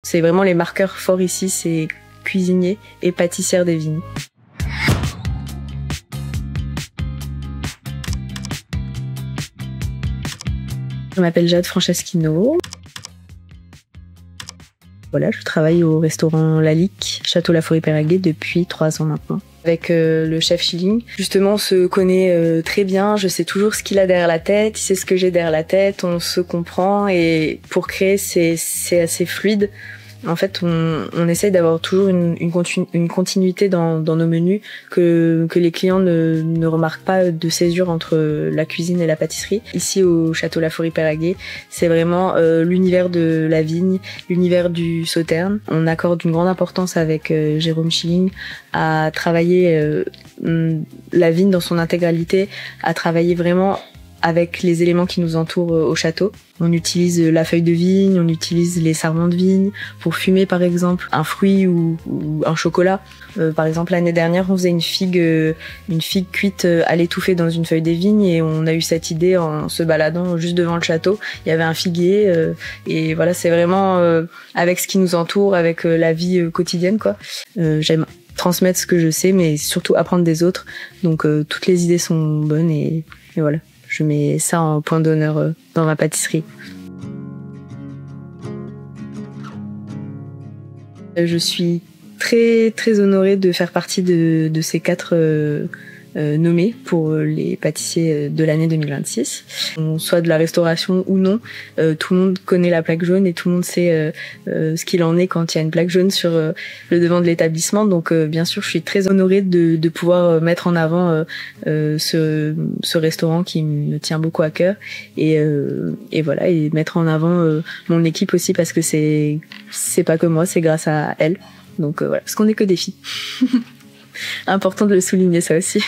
C'est vraiment les marqueurs forts ici, c'est cuisinier et pâtissière des vignes. Je m'appelle Jade Franceschino. Voilà, je travaille au restaurant Lalique, Château La Forêt-Peyraguey depuis 3 ans maintenant. Avec le chef Schilling, justement, on se connaît très bien. Je sais toujours ce qu'il a derrière la tête, il sait ce que j'ai derrière la tête, on se comprend et pour créer, c'est assez fluide. En fait, on essaye d'avoir toujours une continuité dans nos menus, que les clients ne remarquent pas de césure entre la cuisine et la pâtisserie. Ici, au Château La Forêt-Peyraguey, c'est vraiment l'univers de la vigne, l'univers du sauterne. On accorde une grande importance avec Jérôme Schilling à travailler la vigne dans son intégralité, à travailler vraiment avec les éléments qui nous entourent au château. On utilise la feuille de vigne, on utilise les sarments de vigne pour fumer par exemple un fruit ou un chocolat. Par exemple l'année dernière on faisait une figue cuite à l'étouffer dans une feuille de vigne et on a eu cette idée en se baladant juste devant le château. Il y avait un figuier et voilà, c'est vraiment avec ce qui nous entoure, avec la vie quotidienne quoi. J'aime transmettre ce que je sais mais surtout apprendre des autres. Donc toutes les idées sont bonnes et voilà. Je mets ça en point d'honneur dans ma pâtisserie. Je suis très très honorée de faire partie de ces 4 nommés pour les pâtissiers de l'année 2026. Soit de la restauration ou non, tout le monde connaît la plaque jaune et tout le monde sait ce qu'il en est quand il y a une plaque jaune sur le devant de l'établissement. Donc bien sûr, je suis très honorée de pouvoir mettre en avant ce restaurant qui me tient beaucoup à cœur et voilà, et mettre en avant mon équipe aussi parce que c'est pas que moi, c'est grâce à elle. Donc voilà, parce qu'on n'est que des filles. Important de le souligner ça aussi.